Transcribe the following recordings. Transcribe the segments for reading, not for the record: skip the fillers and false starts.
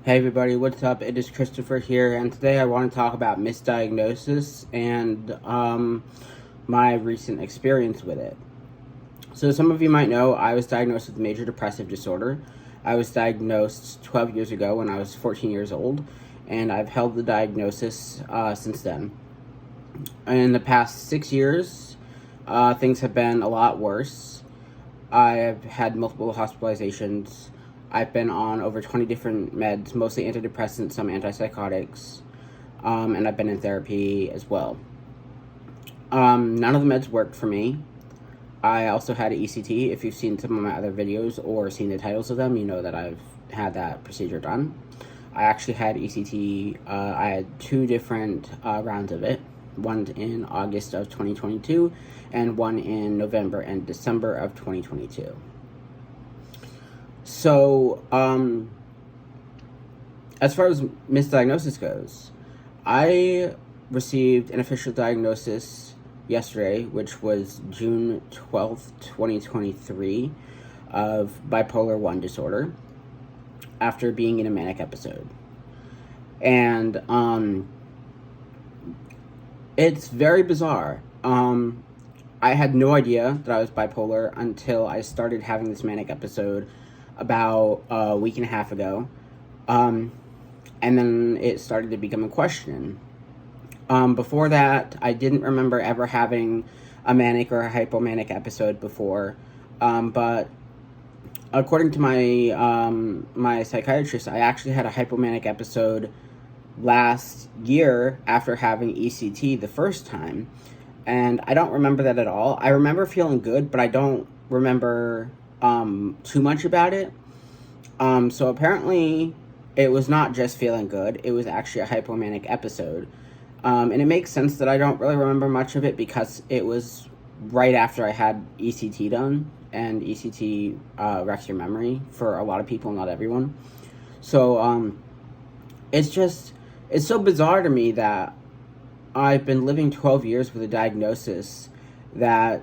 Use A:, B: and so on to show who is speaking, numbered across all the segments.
A: Hey everybody, what's up? It is Christopher here, and today I want to talk about misdiagnosis and my recent experience with it. So some of you might know I was diagnosed with major depressive disorder. I was diagnosed 12 years ago when I was 14 years old, and I've held the diagnosis since then. In the past 6 years, things have been a lot worse. I've had multiple hospitalizations. I've been on over 20 different meds, mostly antidepressants, some antipsychotics, and I've been in therapy as well. None of the meds worked for me. I also had an ECT. If you've seen some of my other videos or seen the titles of them, you know that I've had that procedure done. I actually had ECT, I had 2 different rounds of it. One in August of 2022 and one in November and December of 2022. So, as far as misdiagnosis goes, I received an official diagnosis yesterday, which was June 12th, 2023, of bipolar 1 disorder after being in a manic episode. And, it's very bizarre. I had no idea that I was bipolar until I started having this manic episode about a week and a half ago. And then it started to become a question. Before that, I didn't remember ever having a manic or a hypomanic episode before. But according to my psychiatrist, I actually had a hypomanic episode last year after having ECT the first time, and I don't remember that at all. I remember feeling good, but I don't remember too much about it. So apparently it was not just feeling good, it was actually a hypomanic episode. And it makes sense that I don't really remember much of it because it was right after I had ECT done, and ECT wrecks your memory for a lot of people, not everyone. So it's so bizarre to me that I've been living 12 years with a diagnosis that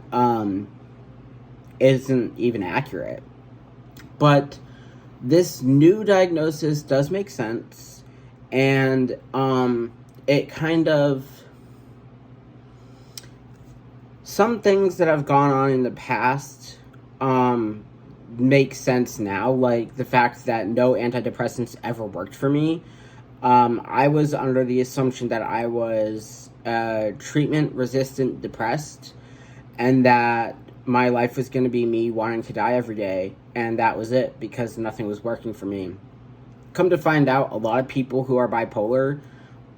A: isn't even accurate. But this new diagnosis does make sense, and it kind of... Some things that have gone on in the past make sense now, like the fact that no antidepressants ever worked for me. I was under the assumption that I was treatment-resistant depressed, and that my life was going to be me wanting to die every day, and that was it, because nothing was working for me. Come to find out, a lot of people who are bipolar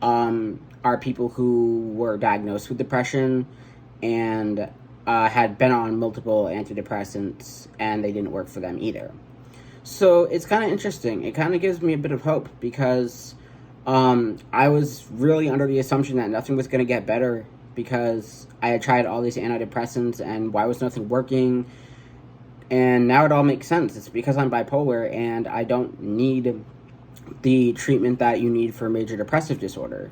A: are people who were diagnosed with depression and had been on multiple antidepressants, and they didn't work for them either. So it's kind of interesting. It kind of gives me a bit of hope, because I was really under the assumption that nothing was going to get better, because I had tried all these antidepressants and why was nothing working? And now it all makes sense. It's because I'm bipolar and I don't need the treatment that you need for major depressive disorder.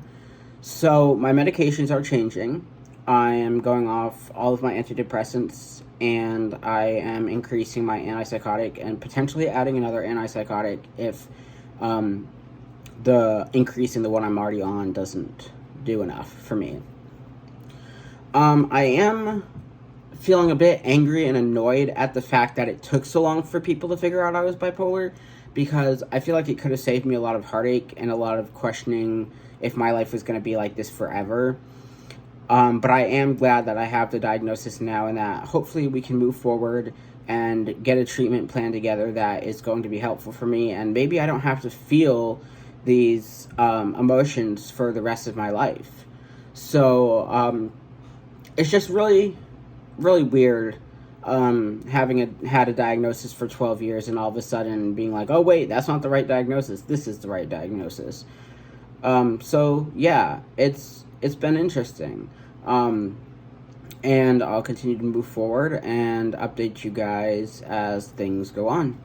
A: So my medications are changing. I am going off all of my antidepressants, and I am increasing my antipsychotic and potentially adding another antipsychotic if the increase in the one I'm already on doesn't do enough for me. I am feeling a bit angry and annoyed at the fact that it took so long for people to figure out I was bipolar, because I feel like it could have saved me a lot of heartache and a lot of questioning if my life was going to be like this forever. But I am glad that I have the diagnosis now, and that hopefully we can move forward and get a treatment plan together that is going to be helpful for me, and maybe I don't have to feel these emotions for the rest of my life. So it's just really, really weird having had a diagnosis for 12 years and all of a sudden being like, oh wait, that's not the right diagnosis, this is the right diagnosis. So yeah, it's been interesting. And I'll continue to move forward and update you guys as things go on.